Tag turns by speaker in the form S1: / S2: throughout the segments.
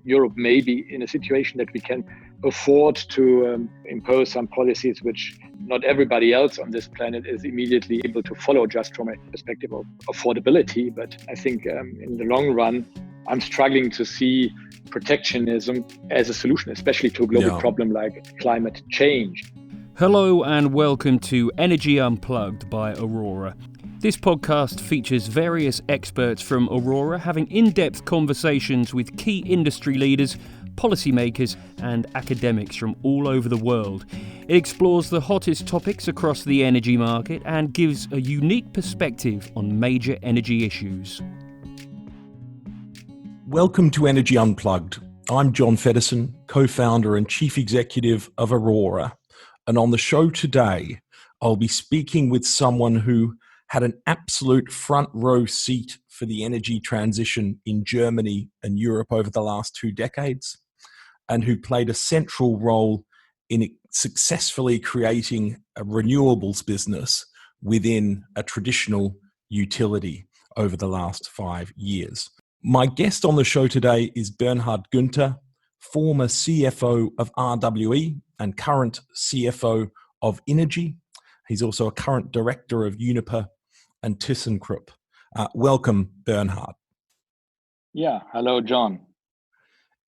S1: Europe may be in a situation that we can afford to impose some policies which not everybody else on this planet is immediately able to follow just from a perspective of affordability. But I think in the long run, I'm struggling to see protectionism as a solution, especially to a global problem like climate change.
S2: Hello and welcome to Energy Unplugged by Aurora. This podcast features various experts from Aurora having in-depth conversations with key industry leaders, policymakers and academics from all over the world. It explores the hottest topics across the energy market and gives a unique perspective on major energy issues.
S3: Welcome to Energy Unplugged. I'm John Feddersen, co-founder and chief executive of Aurora. And on the show today, I'll be speaking with someone who had an absolute front row seat for the energy transition in Germany and Europe over the last 2 decades, and who played a central role in successfully creating a renewables business within a traditional utility over the last 5 years. My guest on the show today is Bernhard Günther, former CFO of RWE and current CFO of Innogy. He's also a current director of Uniper and ThyssenKrupp. Welcome, Bernhard.
S1: Yeah, hello, John.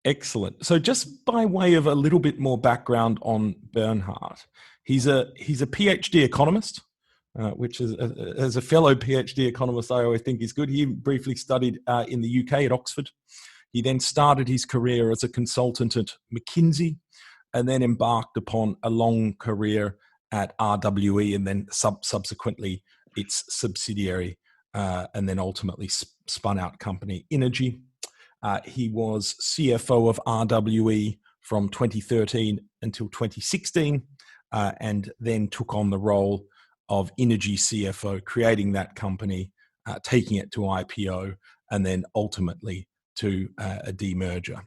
S1: Excellent.
S3: So just by way of a little bit more background on Bernhard, he's a PhD economist, which is, as a fellow PhD economist, I always think is good. He briefly studied in the UK at Oxford. He then started his career as a consultant at McKinsey and then embarked upon a long career at RWE and then subsequently its subsidiary and then ultimately spun out company Innogy. He was CFO of RWE from 2013 until 2016 and then took on the role of Innogy CFO, creating that company, taking it to IPO and then ultimately to a demerger.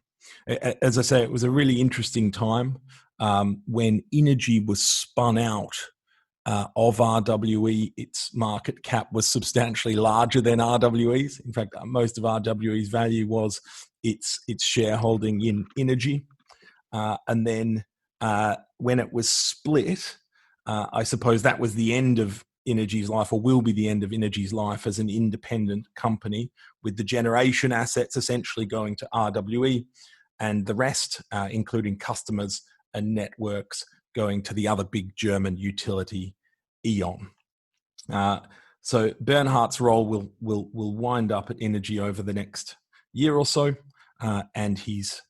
S3: As I say, it was a really interesting time when Innogy was spun out of RWE. Its market cap was substantially larger than RWE's. In fact, most of RWE's value was its shareholding in Innogy. And then when it was split, I suppose that was the end of Innogy's life, or will be the end of Innogy's life as an independent company, with the generation assets essentially going to RWE and the rest, including customers and networks, going to the other big German utility, E.ON. So Bernhard's role will wind up at Innogy over the next year or so, and he's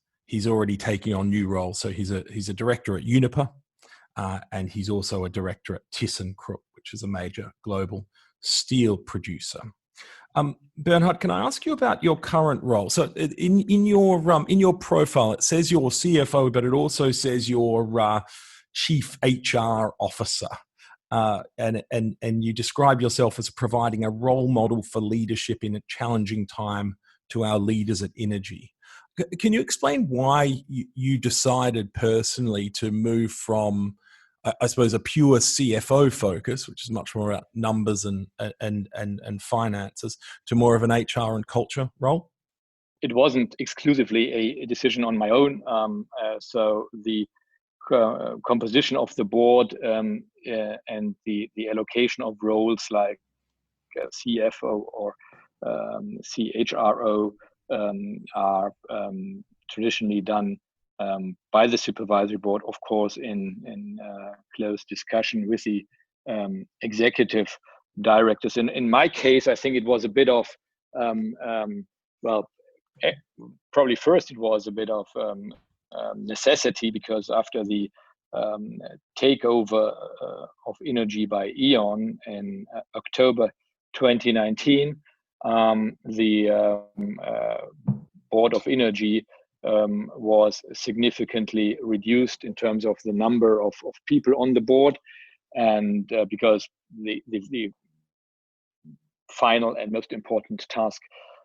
S3: already taking on new roles. So he's a director at Uniper, and he's also a director at ThyssenKrupp, which is a major global steel producer. Bernhard, can I ask you about your current role? So in your profile, it says you're CFO, but it also says you're chief HR officer, and you describe yourself as providing a role model for leadership in a challenging time to our leaders at Innogy. Can you explain why you decided personally to move from, I suppose, a pure CFO focus, which is much more about numbers and finances, to more of an HR and culture role?
S1: It wasn't exclusively a decision on my own. So the composition of the board and the allocation of roles like CFO or CHRO are traditionally done by the supervisory board, of course, in close discussion with the executive directors. In my case, I think it was a bit of, probably first it was a bit of necessity, because after the takeover of Innogy by E.ON in October 2019, the board of Innogy was significantly reduced in terms of the number of people on the board, and because the final and most important task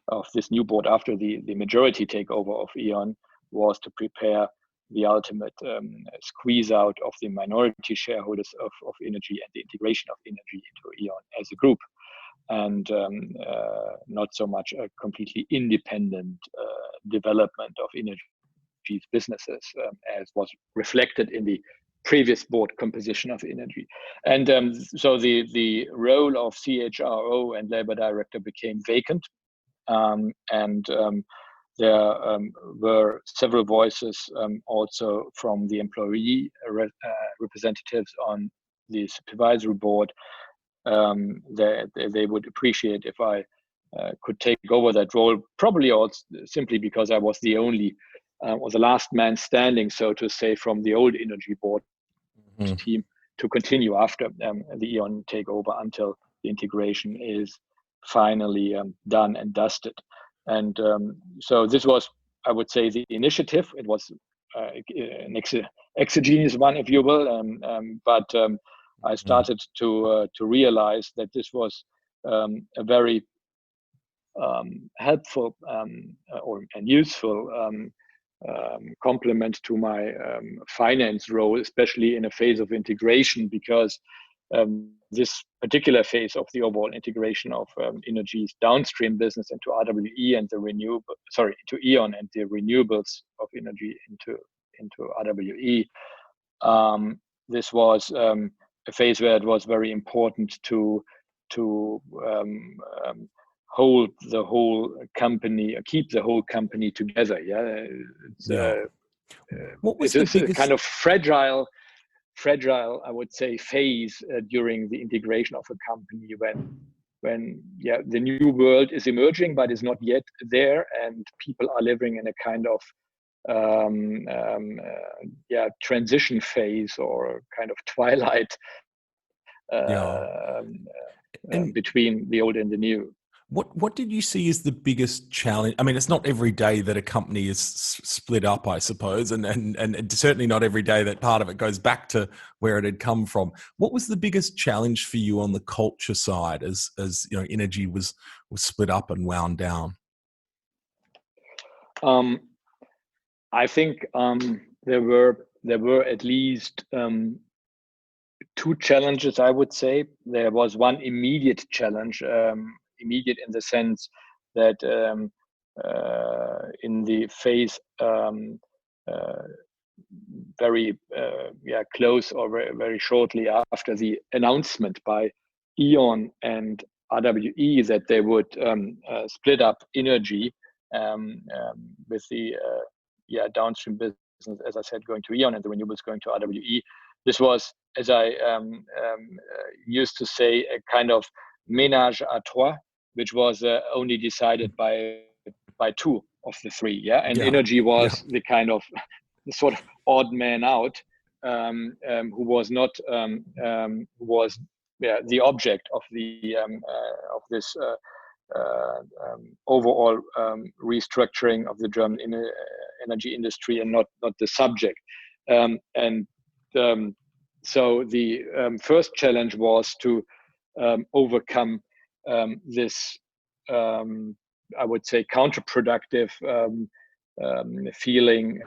S1: of this new board after the majority takeover of E.ON was to prepare the ultimate squeeze out of the minority shareholders of Innogy and the integration of Innogy into E.ON as a group. and not so much a completely independent development of Innogy's businesses, as was reflected in the previous board composition of Innogy. And so the role of CHRO and labor director became vacant, and there were several voices also from the employee representatives on the supervisory board that they would appreciate if I could take over that role, probably also simply because I was the only or the last man standing, so to say, from the old Innogy board team to continue after the E.ON takeover until the integration is finally done and dusted. And so this was, I would say, the initiative. It was an exogenous one, if you will, but I started to realize that this was a very helpful and useful complement to my finance role, especially in a phase of integration, because this particular phase of the overall integration of Innogy's downstream business into RWE and into E.ON and the renewables of Innogy into RWE. This was a phase where it was very important to hold the whole company, keep the whole company together.
S3: What was
S1: it's
S3: the
S1: a
S3: biggest
S1: kind of fragile, I would say, phase during the integration of a company when the new world is emerging but is not yet there, and people are living in a kind of transition phase or kind of twilight between the old and the new.
S3: What did you see as the biggest challenge? I mean, it's not every day that a company is split up, I suppose, and certainly not every day that part of it goes back to where it had come from. What was the biggest challenge for you on the culture side as you know, Innogy was split up and wound down?
S1: I think there were at least two challenges, I would say. There was one immediate challenge. Immediate in the sense that in the phase very close or very shortly after the announcement by E.ON and RWE that they would split up Innogy with the downstream business, as I said, going to E.ON and the renewables going to RWE. This was, as I used to say, a kind of ménage à trois, which was only decided by two of the three, and Innogy was the kind of the sort of odd man out, who was not who was the object of the of this overall restructuring of the German energy industry, and not the subject. So the first challenge was to overcome this, I would say, counterproductive feeling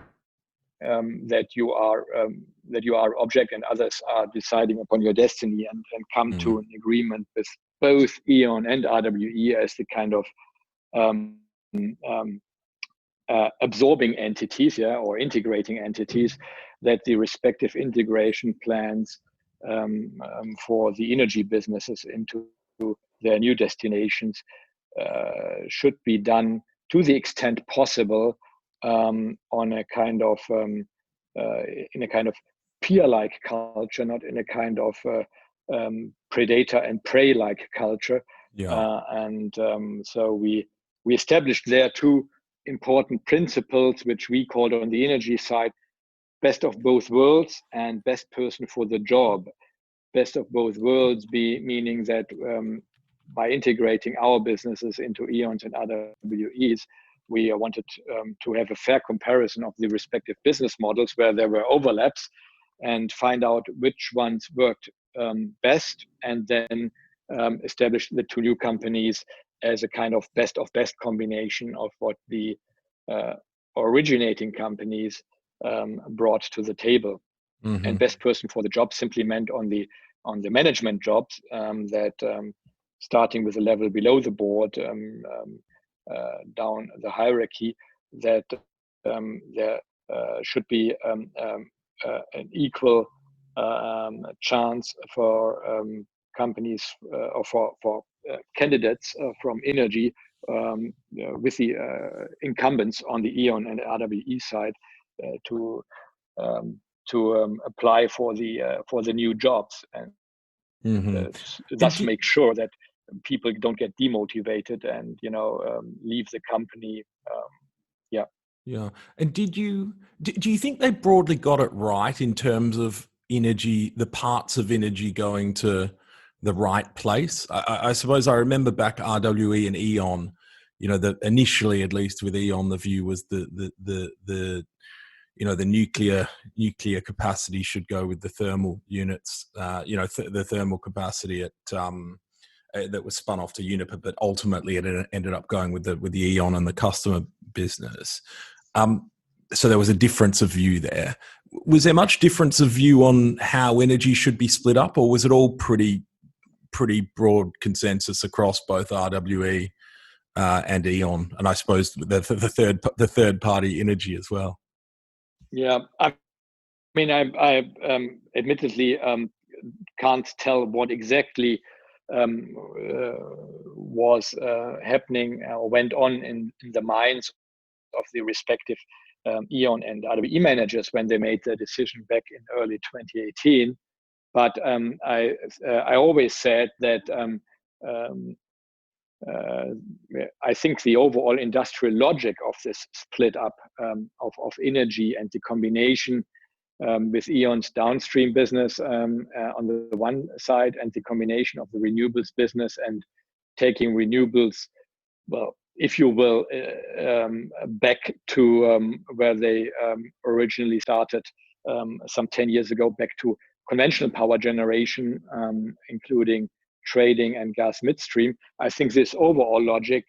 S1: that you are object and others are deciding upon your destiny, and come to an agreement with both E.ON and RWE as the kind of absorbing entities, or integrating entities, that the respective integration plans for the energy businesses into their new destinations should be done to the extent possible on a kind of in a kind of peer-like culture, not in a kind of predator and prey-like culture. So we established there two important principles, which we called on the energy side best of both worlds and best person for the job. Best of both worlds meaning that by integrating our businesses into E.ON's and RWE's, we wanted to have a fair comparison of the respective business models where there were overlaps, and find out which ones worked best, and then establish the two new companies as a kind of best combination of what the originating companies brought to the table. And best person for the job simply meant on the management jobs that starting with a level below the board, down the hierarchy, that there should be an equal chance for companies or for candidates from Innogy with the incumbents on the E.ON and RWE side to apply for the new jobs, and thus make sure that people don't get demotivated and leave the company.
S3: Yeah. And do you think they broadly got it right in terms of Innogy, the parts of Innogy going to the right place? I suppose I remember back RWE and E.ON, that initially, at least with E.ON, the view was the nuclear capacity should go with the thermal units, the thermal capacity at that was spun off to Uniper, but ultimately it ended up going with the E.ON and the customer business. So there was a difference of view there. Was there much difference of view on how Innogy should be split up, or was it all pretty broad consensus across both RWE and E.ON, and I suppose the third party Innogy as well?
S1: Yeah, I mean, I admittedly can't tell what exactly was happening or went on in the minds of the respective E.ON and RWE managers when they made the decision back in early 2018. But I always said that I think the overall industrial logic of this split up of Innogy and the combination with E.ON's downstream business on the one side, and the combination of the renewables business and taking renewables, well, if you will, back to where they originally started some 10 years ago, back to conventional power generation, including trading and gas midstream. I think this overall logic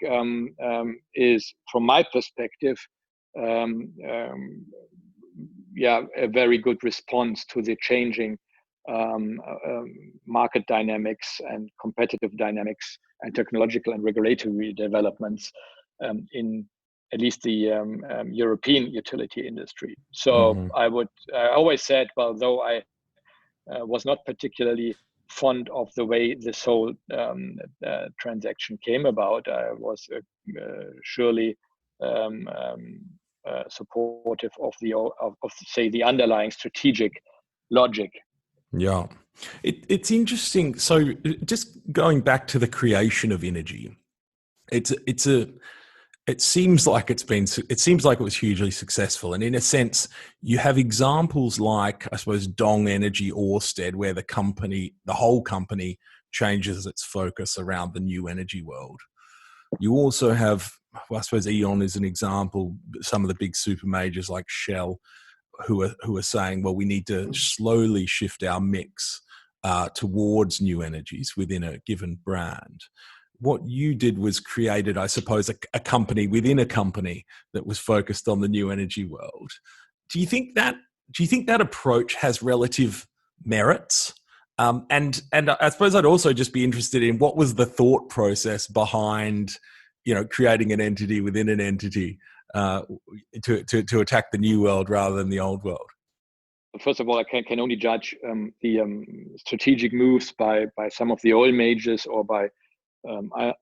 S1: is, from my perspective, a very good response to the changing market dynamics and competitive dynamics and technological and regulatory developments in at least the European utility industry. So I always said, well, though I was not particularly fond of the way this whole transaction came about, I was surely supportive of say the underlying strategic logic.
S3: Yeah, it's interesting. So just going back to the creation of Innogy, it seems like it was hugely successful, and in a sense, you have examples like, I suppose, Dong Energy, Ørsted, where the whole company changes its focus around the new energy world. You also have, I suppose, E.ON is an example. Some of the big super majors like Shell, who are saying, well, we need to slowly shift our mix towards new energies within a given brand. What you did was created, I suppose, a company within a company that was focused on the new energy world. Do you think that approach has relative merits? And I suppose I'd also just be interested in what was the thought process behind, creating an entity within an entity to attack the new world rather than the old world.
S1: First of all, I can only judge the strategic moves by some of the oil majors or by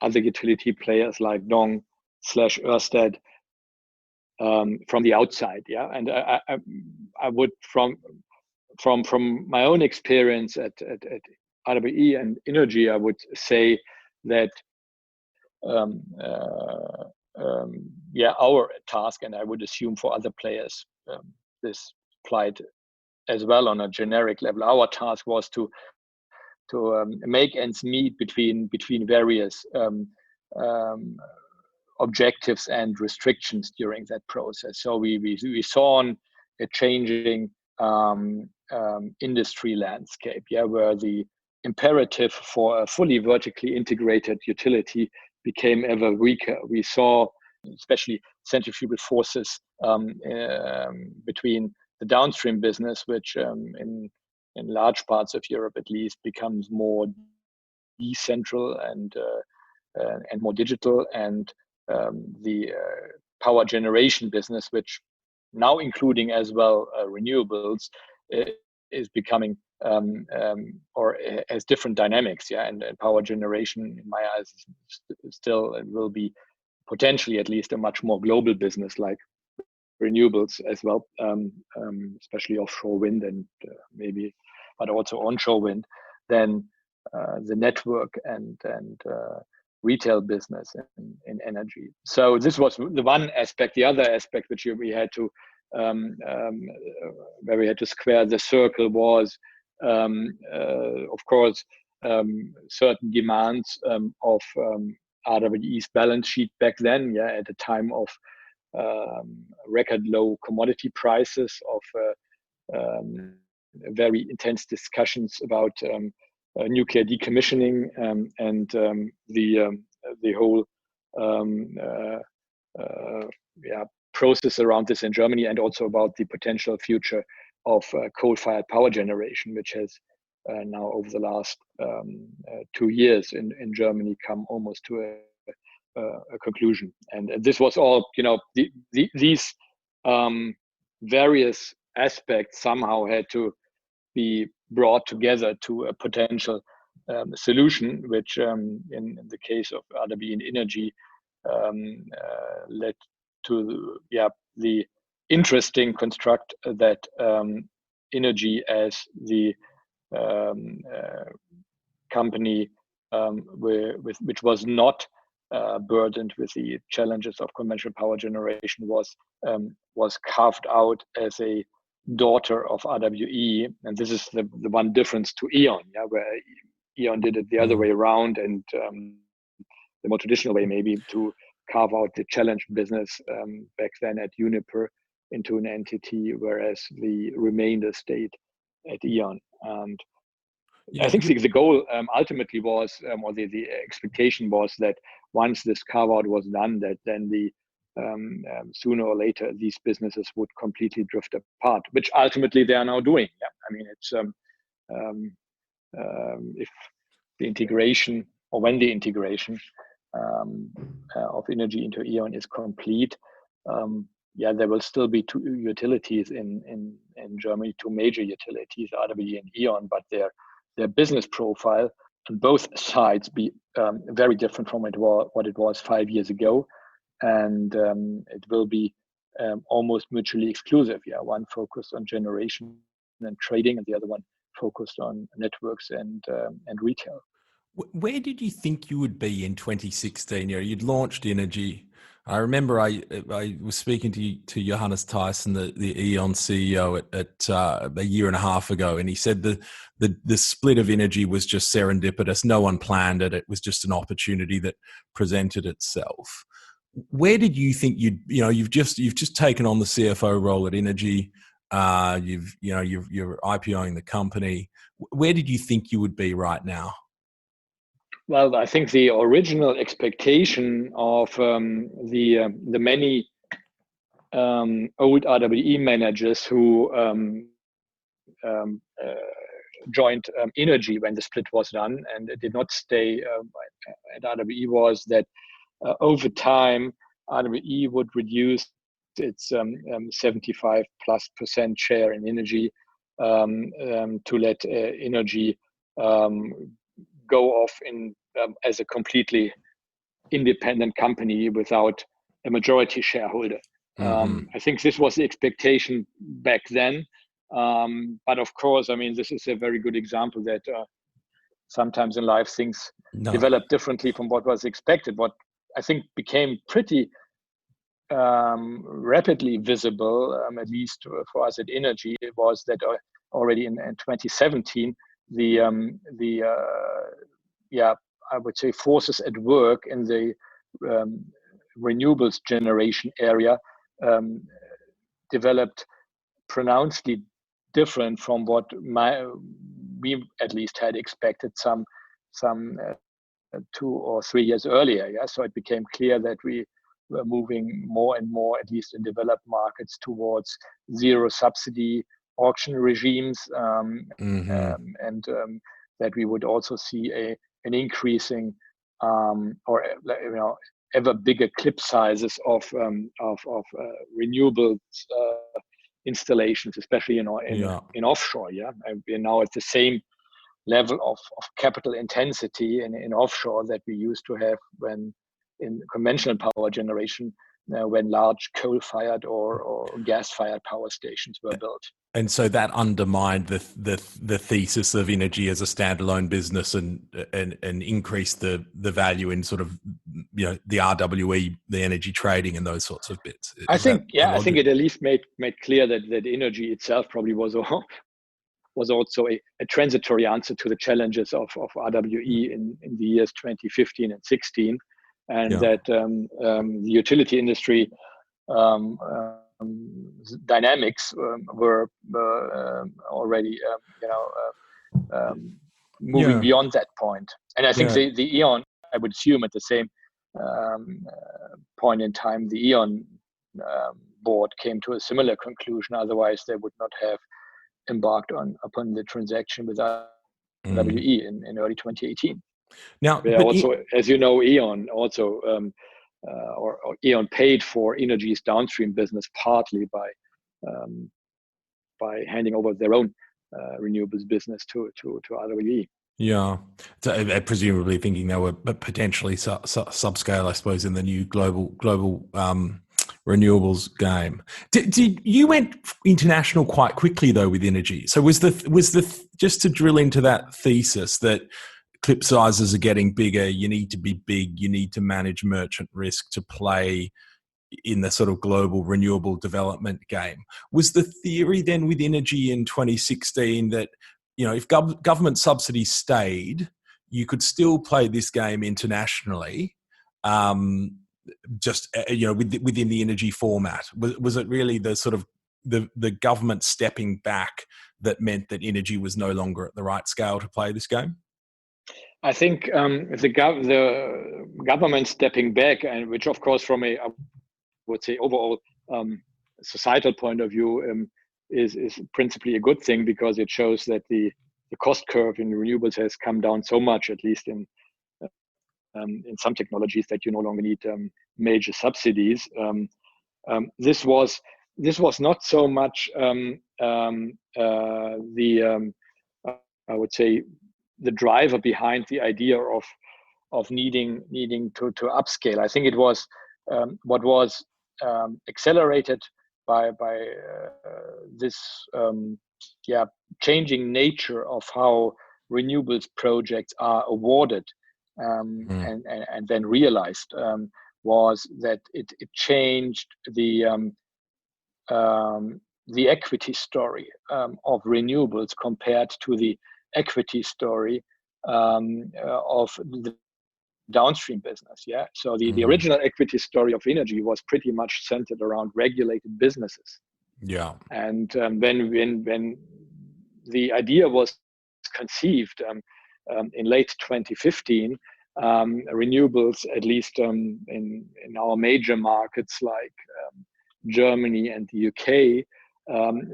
S1: other utility players like Dong/Ørsted from the outside. Yeah, and I would from my own experience at RWE and Innogy, I would say that our task, and I would assume for other players this applied as well on a generic level. Our task was to make ends meet between various objectives and restrictions during that process. So we saw a changing industry landscape, where the imperative for a fully vertically integrated utility became ever weaker. We saw especially centrifugal forces between the downstream business, which in large parts of Europe at least becomes more decentral and more digital, and the power generation business, which now including as well renewables, is becoming or has different dynamics. And power generation, in my eyes, still will be potentially at least a much more global business like renewables as well, especially offshore wind and maybe, but also onshore wind, than the network and retail business in energy. So this was the one aspect. The other aspect which we had to where we had to square the circle was, of course, certain demands of RWE's balance sheet back then, at a time of record low commodity prices, of very intense discussions about nuclear decommissioning, and the whole process around this in Germany, and also about the potential future of coal-fired power generation, which has now over the last 2 years in Germany come almost to a conclusion. And this was all, these various aspects somehow had to be brought together to a potential solution, which in the case of RWE and Innogy led to the interesting construct that Innogy, as the company which was not burdened with the challenges of conventional power generation, was carved out as a daughter of RWE. And this is the one difference to E.ON, where E.ON did it the other way around, and the more traditional way maybe, to carve out the challenge business back then at Uniper into an entity, whereas the remainder stayed at E.ON. And I think the goal ultimately was, or the expectation was, that once this carve out was done, that then the sooner or later these businesses would completely drift apart, which ultimately they are now doing. I mean, it's if the integration, or when the integration of Innogy into E.ON is complete, there will still be two utilities in Germany, two major utilities, RWE and E.ON, but their business profile on both sides be very different from what it was 5 years ago. And it will be almost mutually exclusive. One focused on generation and trading, and the other one focused on networks and retail.
S3: Where did you think you would be in 2016? You'd launched Innogy. I remember I was speaking to Johannes Thijssen, the E.ON CEO, at a year and a half ago, and he said the split of Innogy was just serendipitous. No one planned it. It was just an opportunity that presented itself. Where did you think you've just taken on the CFO role at Innogy? You're IPOing the company. Where did you think you would be right now?
S1: Well, I think the original expectation of the many old RWE managers who joined Innogy when the split was done and did not stay at RWE was that over time, RWE would reduce its 75+% share in Innogy to let Innogy go off in as a completely independent company without a majority shareholder. I think this was the expectation back then. But of course, I mean, this is a very good example that sometimes in life things develop differently from what was expected. What I think became pretty rapidly visible, at least for us at Innogy, was that already in 2017, I would say forces at work in the renewables generation area developed pronouncedly different from what we at least had expected some 2 or 3 years earlier. So it became clear that we were moving more and more, at least in developed markets, towards zero subsidy auction regimes, and that we would also see a an increasing or ever bigger clip sizes of renewables installations, especially in offshore. And we're now at the same level of capital intensity in offshore that we used to have when in conventional power generation, when large coal-fired or gas-fired power stations were built.
S3: And so that undermined the thesis of Innogy as a standalone business and increased the value in sort of the RWE, the energy trading, and those sorts of bits.
S1: I think it at least made clear that Innogy itself probably was also a transitory answer to the challenges of RWE in the years 2015 and 16, and that the utility industry dynamics were already moving beyond that point. And I think the E.ON, I would assume at the same point in time, the E.ON board came to a similar conclusion. Otherwise, they would not have embarked upon the transaction with RWE in early 2018.
S3: Now,
S1: also, as you know, E.ON also or E.ON paid for Innogy's downstream business partly by handing over their own renewables business to RWE.
S3: Yeah, so, presumably thinking they were potentially subscale, I suppose, in the new global renewables game. You went international quite quickly though with Innogy. So was the just to drill into that thesis that clip sizes are getting bigger, you need to be big, you need to manage merchant risk to play in the sort of global renewable development game. Was the theory then with Innogy in 2016 that, if government subsidies stayed, you could still play this game internationally, just within the Innogy format? Was it really the sort of the government stepping back that meant that Innogy was no longer at the right scale to play this game?
S1: I think the government stepping back, and which of course from I would say overall societal point of view is principally a good thing, because it shows that the cost curve in renewables has come down so much, at least in some technologies, that you no longer need major subsidies. This was not so much I would say the driver behind the idea of needing to upscale. I think it was what was accelerated by this changing nature of how renewables projects are awarded and then realized, was that it changed the equity story of renewables compared to the equity story of the downstream business. So the original equity story of Innogy was pretty much centered around regulated businesses. And when the idea was conceived in late 2015, renewables, at least in our major markets like Germany and the UK,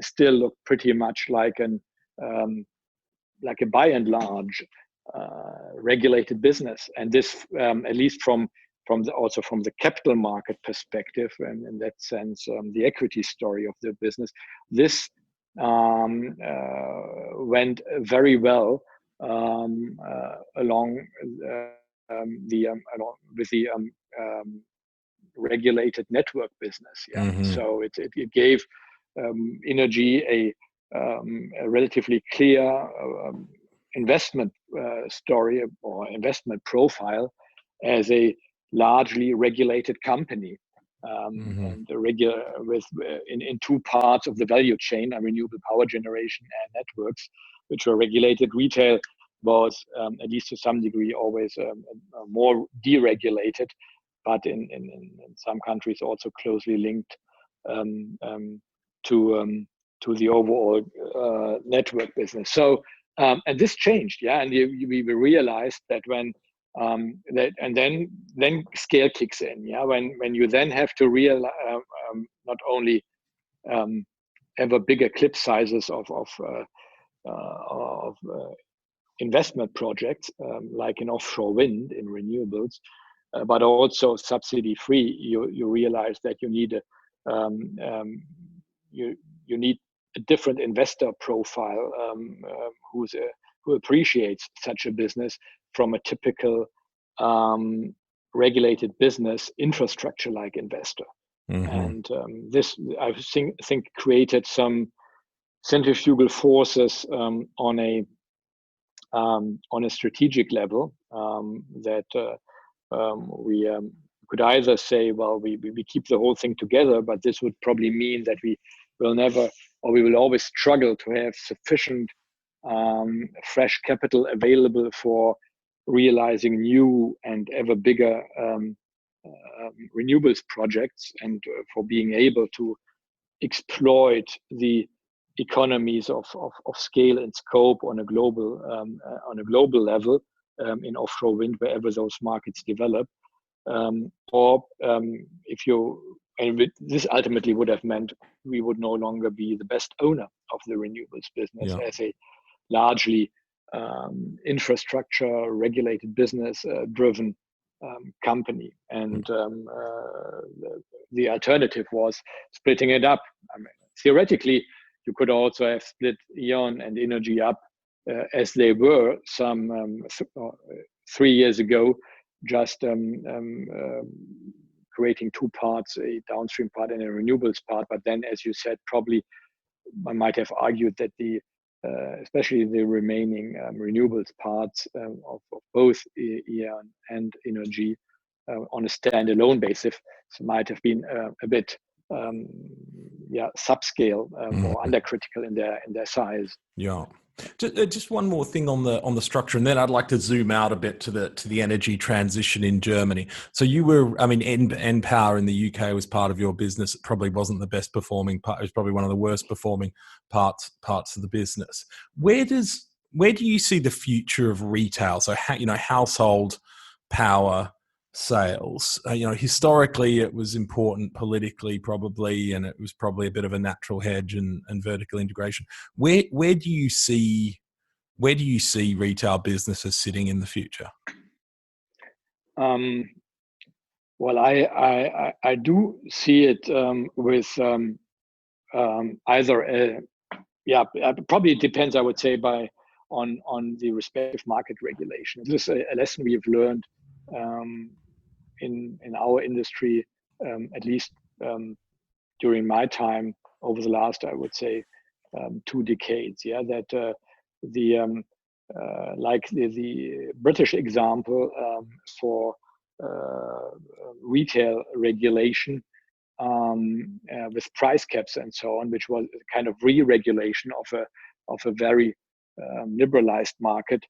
S1: still look pretty much like a by and large regulated business. And this, at least from the capital market perspective, and in that sense, the equity story of the business, this went very well along with the regulated network business. So it gave Innogy a relatively clear investment story or investment profile as a largely regulated company, and in two parts of the value chain, renewable power generation and networks, which were regulated. Retail was, at least to some degree, always more deregulated, but in some countries also closely linked to the overall network business. So and this changed, and we realized that when then scale kicks in, when you then have to realize not only ever bigger clip sizes of investment projects, like in offshore wind, in renewables, but also subsidy-free. You realize that you need you need a different investor profile who appreciates such a business from a typical regulated business infrastructure-like investor. And this, I think, created some centrifugal forces on a strategic level that we could either say, well, we keep the whole thing together, but this would probably mean that we will never, or we will always struggle to have sufficient fresh capital available for realizing new and ever bigger renewables projects, and for being able to exploit the economies of scale and scope on a global level in offshore wind wherever those markets develop. This ultimately would have meant we would no longer be the best owner of the renewables business as a largely infrastructure regulated business driven company. And the alternative was splitting it up. I mean, theoretically, you could also have split E.ON and Innogy up as they were some 3 years ago, just creating two parts, a downstream part and a renewables part. But then, as you said, probably I might have argued that especially the remaining renewables parts of both E.ON and Innogy on a standalone basis might have been a bit subscale or undercritical in their size.
S3: Yeah. Just one more thing on the structure, and then I'd like to zoom out a bit to the energy transition in Germany. So you were, I mean, npower in the UK was part of your business. It probably wasn't the best performing part. It was probably one of the worst performing parts of the business. Where do you see the future of retail? So household power sales. Historically it was important politically, probably, and it was probably a bit of a natural hedge and vertical integration. Where do you see retail businesses sitting in the future?
S1: Well, I do see it with either probably it depends, I would say, on the respective market regulation. This is a lesson we have learned in our industry, at least during my time over the last, I would say, 2 decades. That the British example for retail regulation with price caps and so on, which was a kind of re-regulation of a very liberalized market,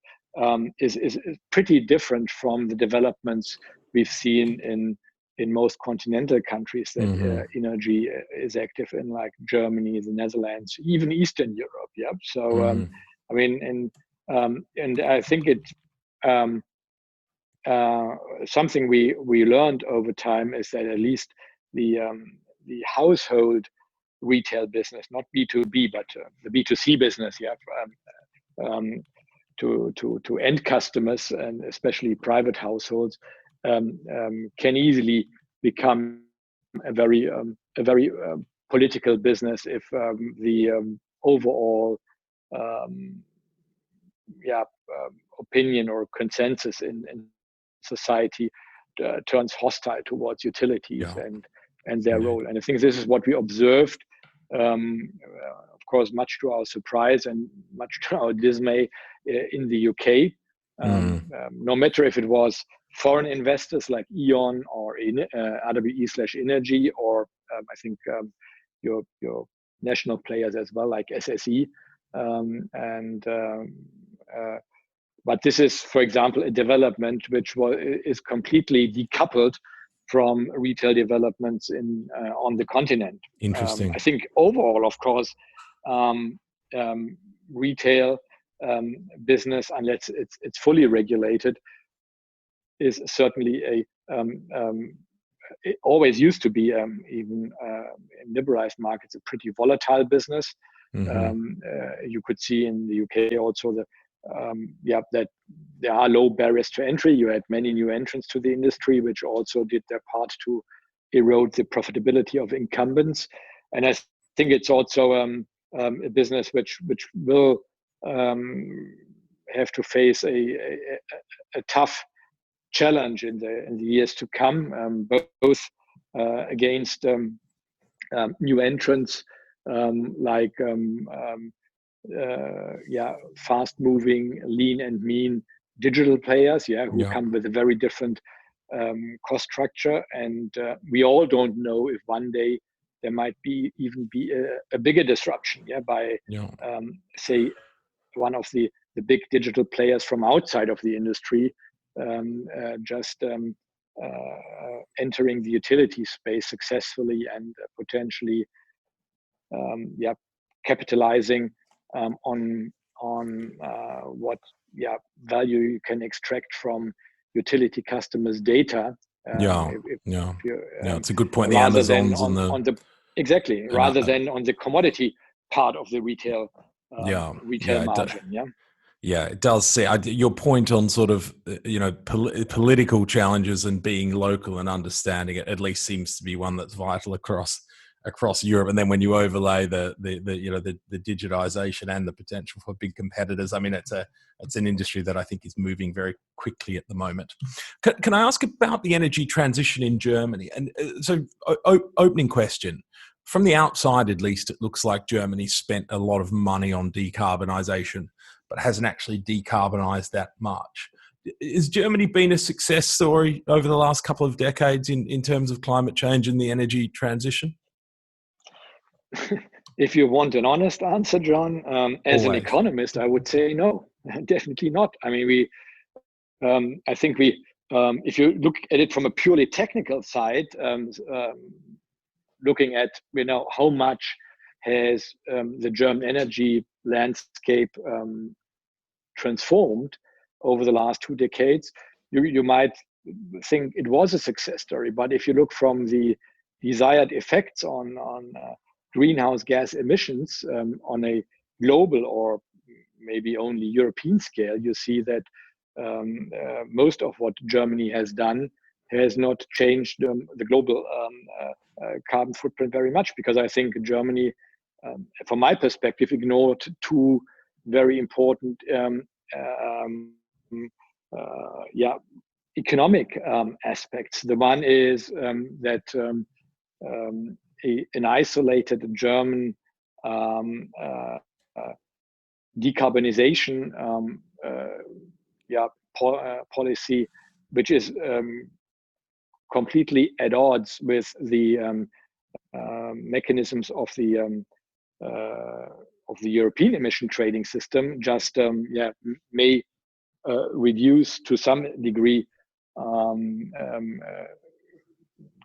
S1: is pretty different from the developments we've seen in most continental countries that Innogy is active in, like Germany, the Netherlands, even Eastern Europe. Yeah. So I mean, and I think it something we learned over time is that at least the household retail business, not B2B, but the B2C business, to end customers, and especially private households, can easily become a very political business if the overall opinion or consensus in society turns hostile towards utilities and their role. And I think this is what we observed, of course, much to our surprise and much to our dismay, in the UK. No matter if it was foreign investors like E.ON or RWE/Innogy, or I think your national players as well, like SSE. But this is, for example, a development which is completely decoupled from retail developments on the continent.
S3: Interesting.
S1: I think overall, of course, retail business, unless it's fully regulated, is certainly it always used to be, even in liberalized markets, a pretty volatile business. You could see in the UK also that there are low barriers to entry. You had many new entrants to the industry, which also did their part to erode the profitability of incumbents. And I think it's also a business which will have to face a tough challenge in the years to come, both against new entrants like fast-moving, lean and mean digital players, who come with a very different cost structure, and we all don't know if one day there might even be a bigger disruption, by say one of the big digital players from outside of the industry entering the utility space successfully and potentially capitalizing on what value you can extract from utility customers' data.
S3: It's a good point. The
S1: rather
S3: Amazons
S1: than on the exactly rather than on the commodity part of the retail margin.
S3: It does say your point on sort of political challenges and being local and understanding it at least seems to be one that's vital across Europe. And then when you overlay the digitization and the potential for big competitors, I mean, it's an industry that I think is moving very quickly at the moment. Can I ask about the energy transition in Germany? And so opening question. From the outside, at least, it looks like Germany spent a lot of money on decarbonisation, but hasn't actually decarbonised that much. Has Germany been a success story over the last couple of decades in terms of climate change and the energy transition?
S1: If you want an honest answer, John, as an economist, I would say no, definitely not. I mean, I think if you look at it from a purely technical side, looking at how much has the German energy landscape transformed over the last 2 decades, you might think it was a success story. But if you look from the desired effects on greenhouse gas emissions on a global or maybe only European scale, you see that most of what Germany has done has not changed the global carbon footprint very much, because I think Germany, from my perspective, ignored 2 very important economic aspects. The one is that an isolated German decarbonization policy, which is completely at odds with the mechanisms of the European emission trading system, just may reduce to some degree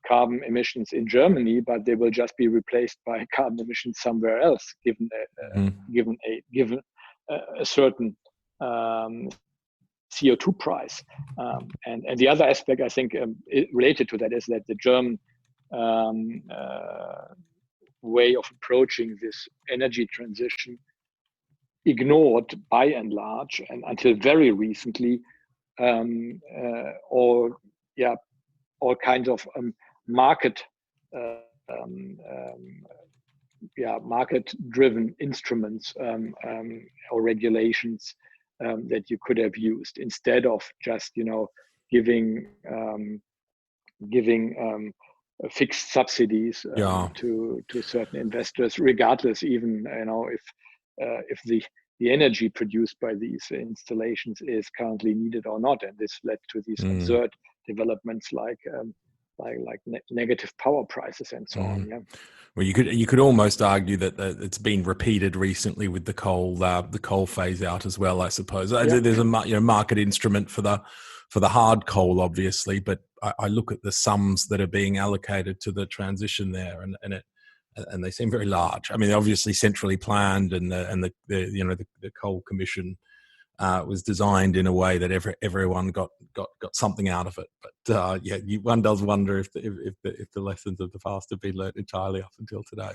S1: carbon emissions in Germany, but they will just be replaced by carbon emissions somewhere else, given a certain CO2 price. And the other aspect, I think, related to that is that the German way of approaching this energy transition ignored, by and large, and until very recently, all kinds of market-driven instruments or regulations that you could have used, instead of just giving fixed subsidies to certain investors, regardless even if the energy produced by these installations is currently needed or not. And this led to these absurd developments like negative power prices and so on. Yeah.
S3: Well, you could almost argue that it's been repeated recently with the coal phase out as well, I suppose. There's a market instrument for the hard coal, obviously, but I look at the sums that are being allocated to the transition there, and they seem very large. I mean, obviously centrally planned, and the Coal Commission was designed in a way that everyone got something out of it. But one does wonder if the lessons of the past have been learnt entirely up until today.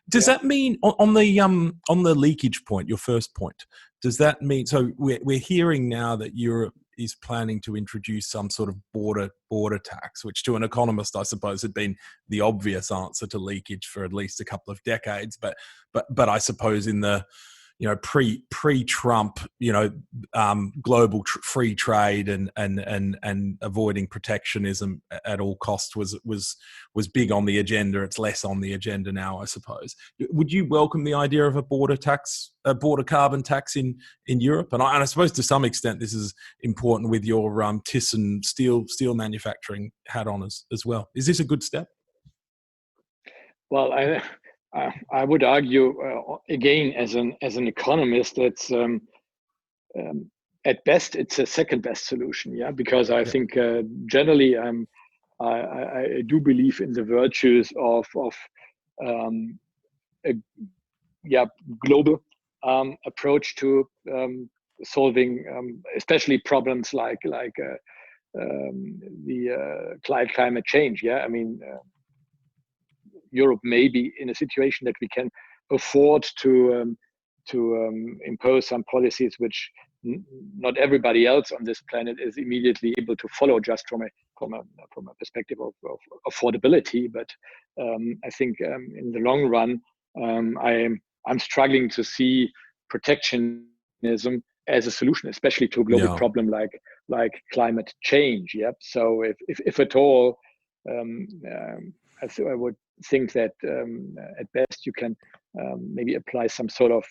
S3: Does that mean on the leakage point, your first point? Does that mean, so we're hearing now that Europe is planning to introduce some sort of border tax, which to an economist, I suppose, had been the obvious answer to leakage for at least a couple of decades. But I suppose in the pre-Trump, global free trade and avoiding protectionism at all costs was big on the agenda. It's less on the agenda now, I suppose. Would you welcome the idea of a border carbon tax in Europe? And I suppose to some extent this is important with your Thyssen steel manufacturing hat on as well. Is this a good step?
S1: Well, I would argue again, as an economist, that's at best it's a second best solution. Yeah, because I think generally I do believe in the virtues of a global approach to solving especially problems like the climate change. Yeah, I mean. Europe may be in a situation that we can afford to impose some policies which not everybody else on this planet is immediately able to follow, just from a perspective of affordability. But I think in the long run, I'm struggling to see protectionism as a solution, especially to a global problem like climate change. Yep. So if at all, I would think that at best you can maybe apply some sort of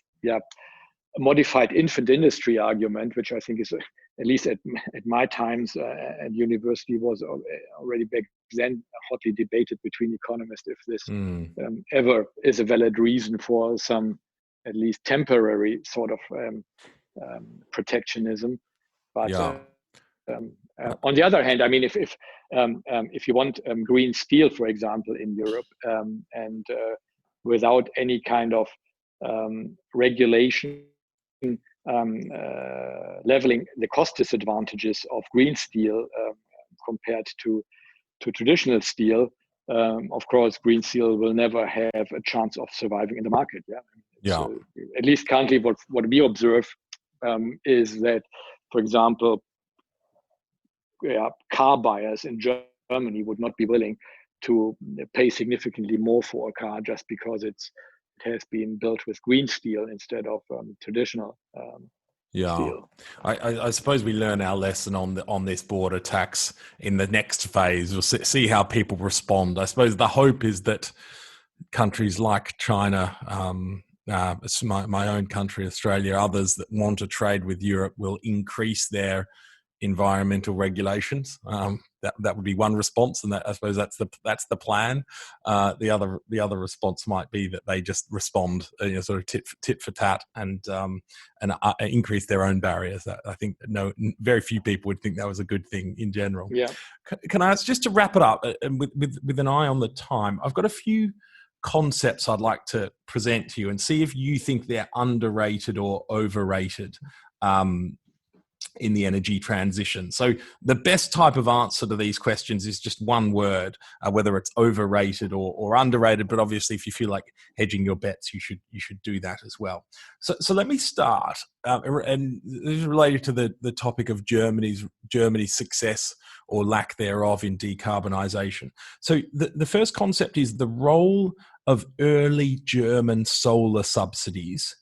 S1: modified infant industry argument, which I think is at least at my times at university was already back then hotly debated between economists if this ever is a valid reason for some at least temporary sort of protectionism. But on the other hand, I mean, if you want green steel, for example, in Europe, and without any kind of regulation leveling the cost disadvantages of green steel compared to traditional steel, of course, green steel will never have a chance of surviving in the market. At least currently, what we observe is that, for example, car buyers in Germany would not be willing to pay significantly more for a car just because it has been built with green steel instead of traditional steel.
S3: I suppose we learn our lesson on this border tax in the next phase. We'll see how people respond. I suppose the hope is that countries like China, my own country, Australia, others that want to trade with Europe will increase their environmental regulations. That would be one response, and I suppose that's the plan. The other response might be that they just respond, sort of tit for tat, and increase their own barriers. I think very few people would think that was a good thing in general.
S1: Yeah.
S3: Can I ask, just to wrap it up, and with an eye on the time, I've got a few concepts I'd like to present to you and see if you think they're underrated or overrated in the energy transition. So the best type of answer to these questions is just one word, whether it's overrated or underrated. But obviously, if you feel like hedging your bets, you should do that as well. So let me start, and this is related to the topic of Germany's success or lack thereof in decarbonisation. So the first concept is the role of early German solar subsidies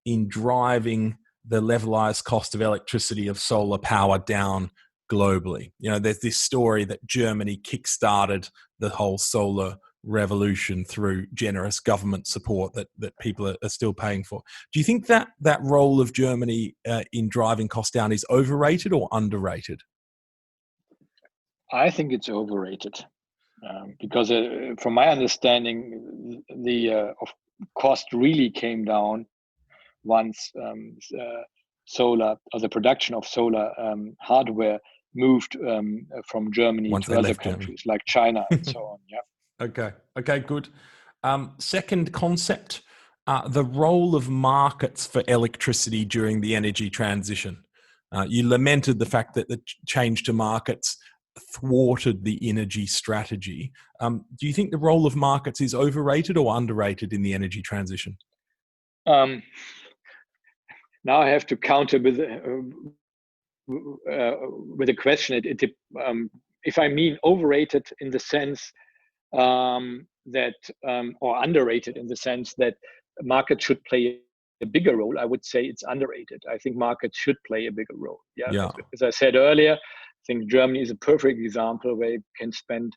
S3: in driving the levelized cost of electricity of solar power down globally. There's this story that Germany kickstarted the whole solar revolution through generous government support that people are still paying for. Do you think that role of Germany in driving costs down is overrated or underrated?
S1: I think it's overrated because from my understanding, the cost really came down once solar, or the production of solar hardware, moved from Germany to other countries like China and so on. Yeah.
S3: Okay, good. Second concept, the role of markets for electricity during the energy transition. You lamented the fact that the change to markets thwarted the energy strategy. Do you think the role of markets is overrated or underrated in the energy transition?
S1: Now I have to counter with a question. If I mean overrated in the sense that, or underrated in the sense that markets should play a bigger role, I would say it's underrated. I think markets should play a bigger role. Yeah. As I said earlier, I think Germany is a perfect example where you can spend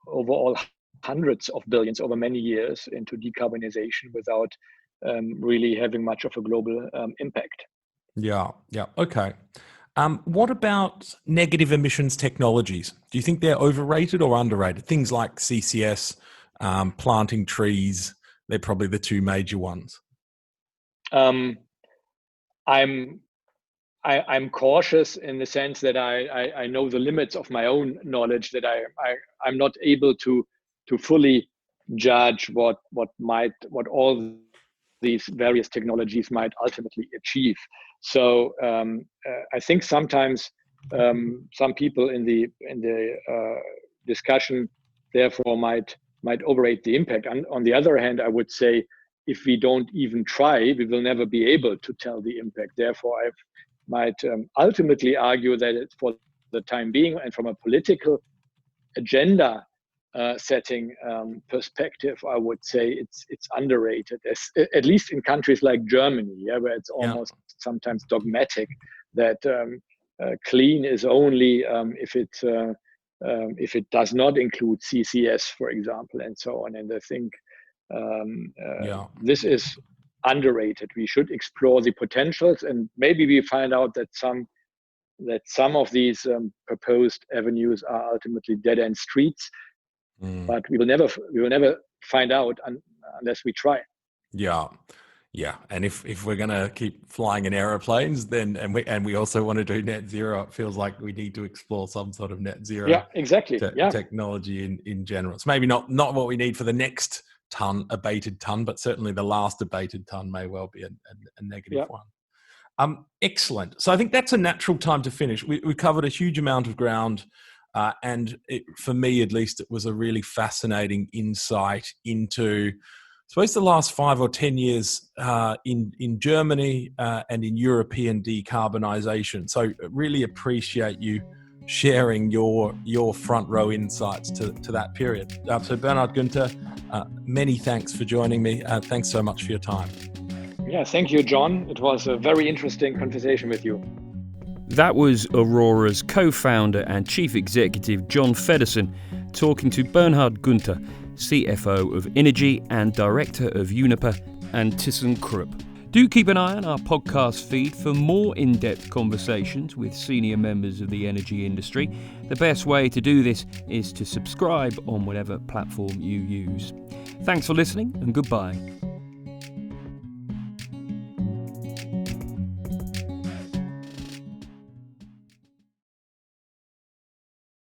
S1: overall hundreds of billions over many years into decarbonization without really having much of a global impact.
S3: Yeah. Okay. What about negative emissions technologies? Do you think they're overrated or underrated? Things like CCS, planting trees, they're probably the two major ones.
S1: I'm cautious in the sense that I know the limits of my own knowledge, that I'm not able to fully judge what all these various technologies might ultimately achieve. So I think sometimes some people in the discussion therefore might overrate the impact. On the other hand, I would say if we don't even try, we will never be able to tell the impact. Therefore, I might ultimately argue that it's, for the time being, and from a political agenda setting perspective, I would say it's underrated, at least in countries like Germany, where it's almost sometimes dogmatic that clean is only if it does not include CCS, for example, and so on. And I think this is underrated. We should explore the potentials, and maybe we find out that some of these proposed avenues are ultimately dead-end streets. But we will never find out unless we try. Yeah.
S3: And if we're going to keep flying in aeroplanes, then and we also want to do net zero, it feels like we need to explore some sort of net zero. Technology in general. It's maybe not what we need for the next abated ton, but certainly the last abated ton may well be a negative one. Excellent. So I think that's a natural time to finish. We covered a huge amount of ground. And for me, at least, it was a really fascinating insight into, I suppose, the last 5 or 10 years in Germany and in European decarbonisation. So really appreciate you sharing your front row insights to that period. So Bernhard Günther, many thanks for joining me. Thanks so much for your time.
S1: Yeah, thank you, John. It was a very interesting conversation with you.
S2: That was Aurora's co-founder and chief executive John Feddersen talking to Bernhard Günther, CFO of Innogy and director of Uniper and ThyssenKrupp. Do keep an eye on our podcast feed for more in-depth conversations with senior members of the energy industry. The best way to do this is to subscribe on whatever platform you use. Thanks for listening and goodbye.